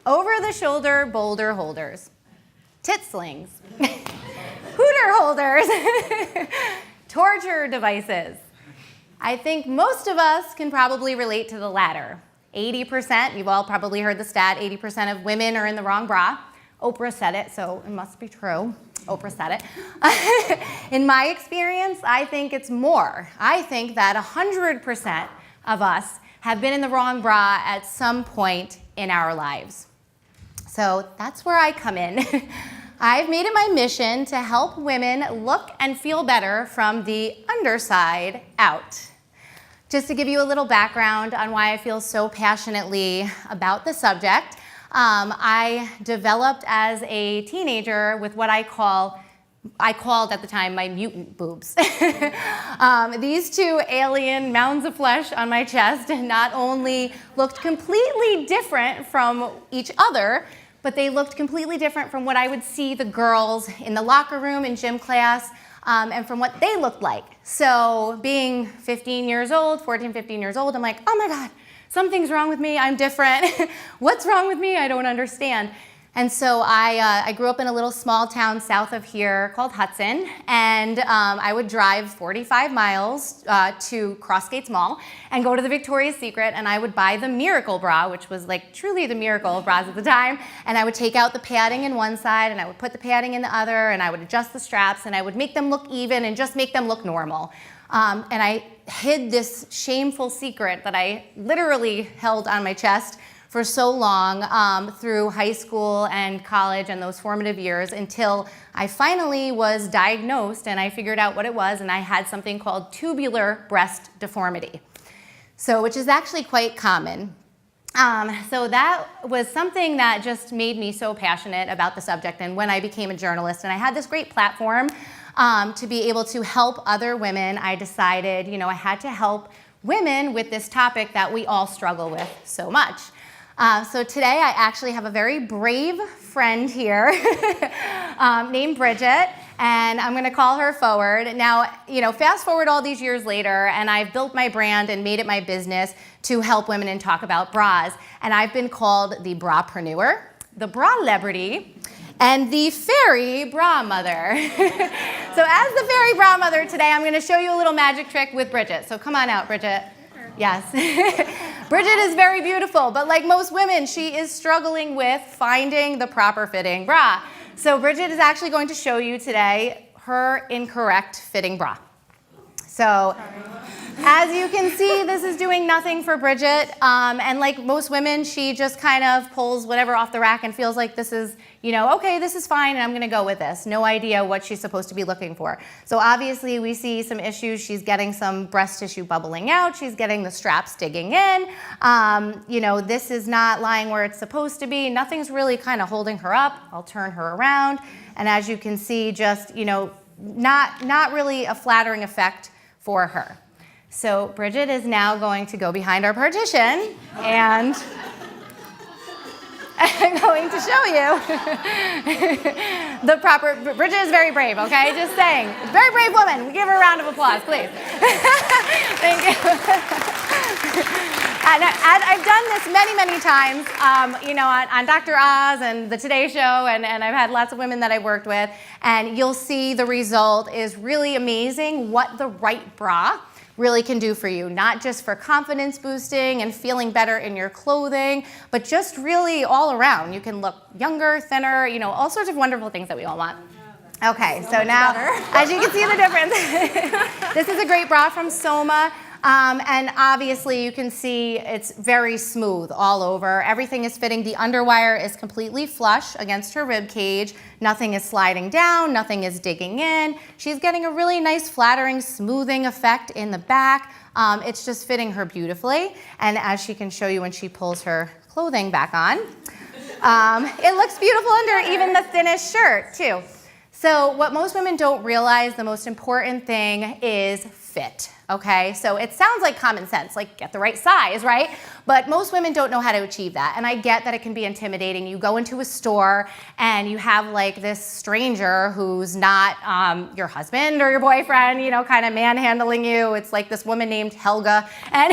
Over-the-shoulder boulder holders, tit slings, hooter holders, torture devices. I think most of us can probably relate to the latter. 80%, you've all probably heard the stat, 80% of women are in the wrong bra. Oprah said it, so it must be true. Oprah said it. In my experience, I think it's more. I think that 100% of us have been in the wrong bra at some point in our lives. So that's where I come in. I've made it my mission to help women look and feel better from the underside out. Just to give you a little background on why I feel so passionately about the subject, I developed as a teenager with what I called at the time my mutant boobs. These two alien mounds of flesh on my chest not only looked completely different from each other, but they looked completely different from what I would see the girls in the locker room in gym class and from what they looked like. So being 15 years old, 14, 15 years old, I'm like, oh my God, something's wrong with me, I'm different. What's wrong with me? I don't understand. And so I grew up in a little small town south of here called Hudson, and I would drive 45 miles to Crossgates Mall and go to the Victoria's Secret, and I would buy the Miracle bra, which was like truly the miracle of bras at the time, and I would take out the padding in one side, and I would put the padding in the other, and I would adjust the straps, and I would make them look even and just make them look normal. And I hid this shameful secret that I literally held on my chest for so long through high school and college and those formative years until I finally was diagnosed and I figured out what it was, and I had something called tubular breast deformity, which is actually quite common. So that was something that just made me so passionate about the subject, and when I became a journalist and I had this great platform to be able to help other women, I decided, I had to help women with this topic that we all struggle with so much. So today I actually have a very brave friend here named Bridget, and I'm going to call her forward. Now, fast forward all these years later, and I've built my brand and made it my business to help women and talk about bras, and I've been called the brapreneur, the bra-lebrity, and the fairy bra mother. So as the fairy bra mother today, I'm going to show you a little magic trick with Bridget. So come on out, Bridget. Yes. Bridget is very beautiful, but like most women, she is struggling with finding the proper fitting bra. So Bridget is actually going to show you today her incorrect fitting bra. So as you can see, this is doing nothing for Bridget. And like most women, she just kind of pulls whatever off the rack and feels like this is, okay, this is fine and I'm gonna go with this. No idea what she's supposed to be looking for. So obviously we see some issues. She's getting some breast tissue bubbling out. She's getting the straps digging in. This is not lying where it's supposed to be. Nothing's really kind of holding her up. I'll turn her around. And as you can see, just, not really a flattering effect for her. So Bridget is now going to go behind our partition and I'm going to show you the proper, Bridget is very brave, okay? Just saying. Very brave woman. Give her a round of applause, please. Thank you. And I've done this many, many times, on Dr. Oz and the Today Show, and I've had lots of women that I've worked with, and you'll see the result is really amazing what the right bra really can do for you, not just for confidence boosting and feeling better in your clothing, but just really all around. You can look younger, thinner, all sorts of wonderful things that we all want. Okay, so now, as you can see the difference, this is a great bra from Soma. And obviously you can see it's very smooth all over. Everything is fitting. The underwire is completely flush against her rib cage. Nothing is sliding down. Nothing is digging in. She's getting a really nice flattering, smoothing effect in the back. It's just fitting her beautifully. And as she can show you when she pulls her clothing back on, it looks beautiful under even the thinnest shirt too. So what most women don't realize, the most important thing is fit, okay? So it sounds like common sense, like get the right size, right? But most women don't know how to achieve that. And I get that it can be intimidating. You go into a store and you have like this stranger who's not your husband or your boyfriend, you know, kind of manhandling you. It's like this woman named Helga, and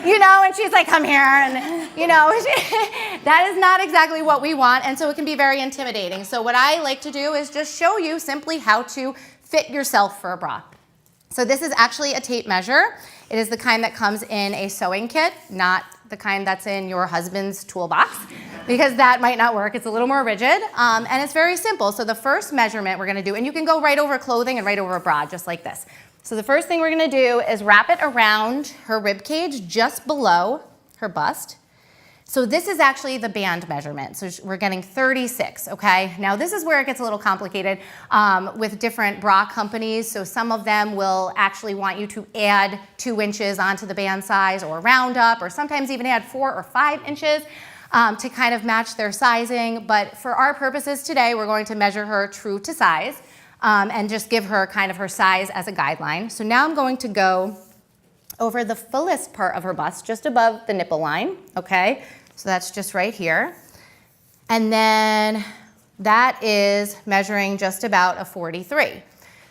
you know, and she's like, come here, and you know, that is not exactly what we want, and so it can be very intimidating. So what I like to do is just show you simply how to fit yourself for a bra. So this is actually a tape measure. It is the kind that comes in a sewing kit, not the kind that's in your husband's toolbox, because that might not work. It's a little more rigid, and it's very simple. So the first measurement we're gonna do, and you can go right over clothing and right over a bra, just like this. So the first thing we're gonna do is wrap it around her rib cage, just below her bust. So this is actually the band measurement. So we're getting 36, okay? Now this is where it gets a little complicated with different bra companies. So some of them will actually want you to add 2 inches onto the band size or round up, or sometimes even add 4 or 5 inches to kind of match their sizing. But for our purposes today, we're going to measure her true to size and just give her kind of her size as a guideline. So now I'm going to go over the fullest part of her bust, just above the nipple line, okay? So that's just right here. And then that is measuring just about a 43.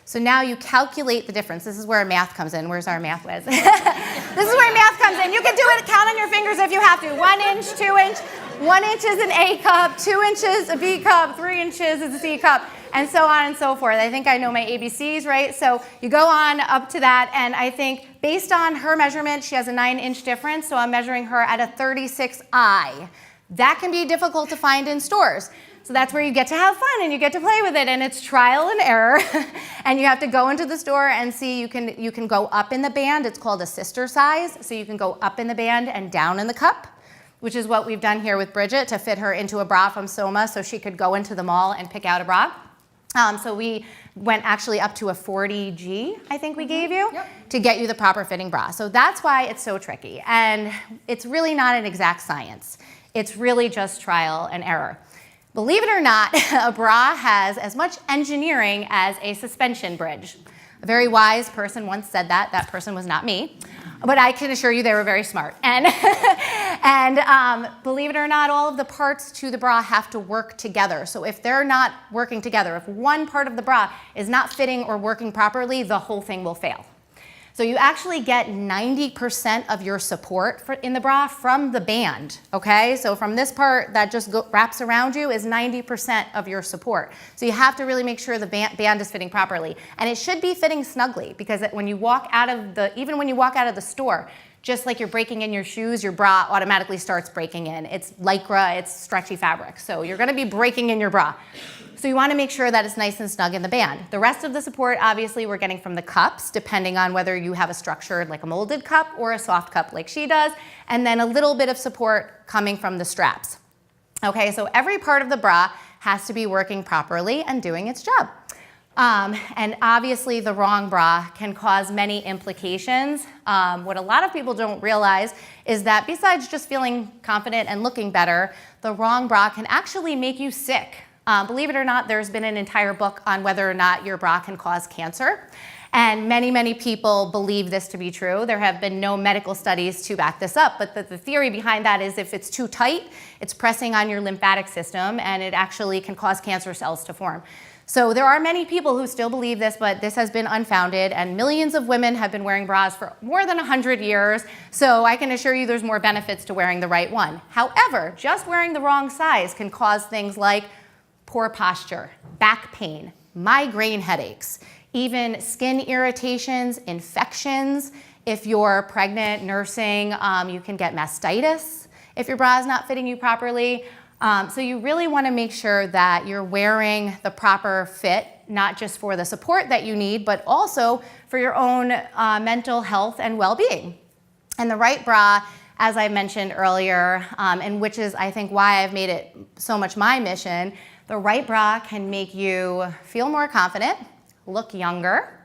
So now you calculate the difference. This is where math comes in. Where's our math whiz? This is where math comes in. You can do it, count on your fingers if you have to. 1 inch, 2 inch. 1 inch is an A cup, 2 inches a B cup, 3 inches is a C cup, and so on and so forth. I think I know my ABCs, right? So you go on up to that, and I think based on her measurement, she has a 9-inch difference, so I'm measuring her at a 36I. That can be difficult to find in stores. So that's where you get to have fun and you get to play with it, and it's trial and error. And you have to go into the store and see, you can go up in the band. It's called a sister size. So you can go up in the band and down in the cup, which is what we've done here with Bridget to fit her into a bra from Soma so she could go into the mall and pick out a bra. So we went actually up to a 40G, I think we gave you, to get you the proper fitting bra. So that's why it's so tricky. And it's really not an exact science. It's really just trial and error. Believe it or not, a bra has as much engineering as a suspension bridge. A very wise person once said that. That person was not me. But I can assure you they were very smart. And believe it or not, all of the parts to the bra have to work together. So if they're not working together, if one part of the bra is not fitting or working properly, the whole thing will fail. So you actually get 90% of your support in the bra from the band, okay? So from this part that just wraps around you is 90% of your support. So you have to really make sure the band is fitting properly. And it should be fitting snugly, because when you walk out of even when you walk out of the store, just like you're breaking in your shoes, your bra automatically starts breaking in. It's Lycra, it's stretchy fabric. So you're gonna be breaking in your bra. So you wanna make sure that it's nice and snug in the band. The rest of the support, obviously, we're getting from the cups, depending on whether you have a structured, like a molded cup, or a soft cup like she does, and then a little bit of support coming from the straps. Okay, so every part of the bra has to be working properly and doing its job. And obviously the wrong bra can cause many implications. What a lot of people don't realize is that besides just feeling confident and looking better, the wrong bra can actually make you sick. Believe it or not, there's been an entire book on whether or not your bra can cause cancer. And many, many people believe this to be true. There have been no medical studies to back this up, but the theory behind that is if it's too tight, it's pressing on your lymphatic system, and it actually can cause cancer cells to form. So there are many people who still believe this, but this has been unfounded, and millions of women have been wearing bras for more than 100 years, so I can assure you there's more benefits to wearing the right one. However, just wearing the wrong size can cause things like poor posture, back pain, migraine headaches, even skin irritations, infections. If you're pregnant, nursing, you can get mastitis if your bra is not fitting you properly. So you really want to make sure that you're wearing the proper fit, not just for the support that you need, but also for your own mental health and well-being. And the right bra, as I mentioned earlier, and which is, I think, why I've made it so much my mission, the right bra can make you feel more confident, look younger,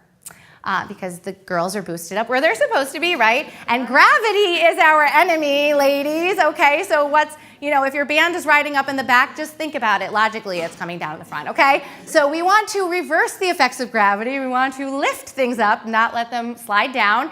because the girls are boosted up where they're supposed to be, right? And gravity is our enemy, ladies, okay? So if your band is riding up in the back, just think about it. Logically, it's coming down in the front, okay? So we want to reverse the effects of gravity. We want to lift things up, not let them slide down.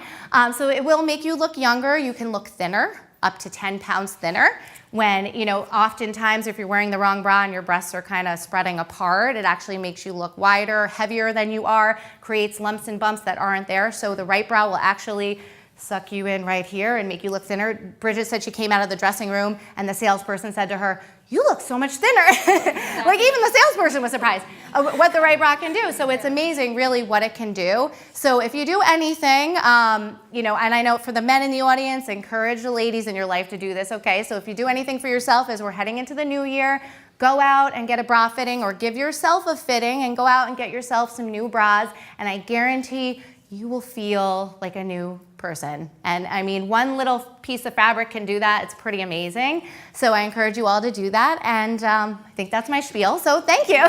So it will make you look younger. You can look thinner, up to 10 pounds thinner. When, oftentimes if you're wearing the wrong bra and your breasts are kind of spreading apart, it actually makes you look wider, heavier than you are, creates lumps and bumps that aren't there. So the right bra will actually suck you in right here and make you look thinner. Bridget said she came out of the dressing room and the salesperson said to her, "You look so much thinner." Like even the salesperson was surprised what the right bra can do. So it's amazing really what it can do. So if you do anything, and I know for the men in the audience, encourage the ladies in your life to do this, okay? So if you do anything for yourself as we're heading into the new year, go out and get a bra fitting or give yourself a fitting and go out and get yourself some new bras. And I guarantee you will feel like a new person. And I mean, one little piece of fabric can do that. It's pretty amazing. So I encourage you all to do that. And I think that's my spiel. So thank you.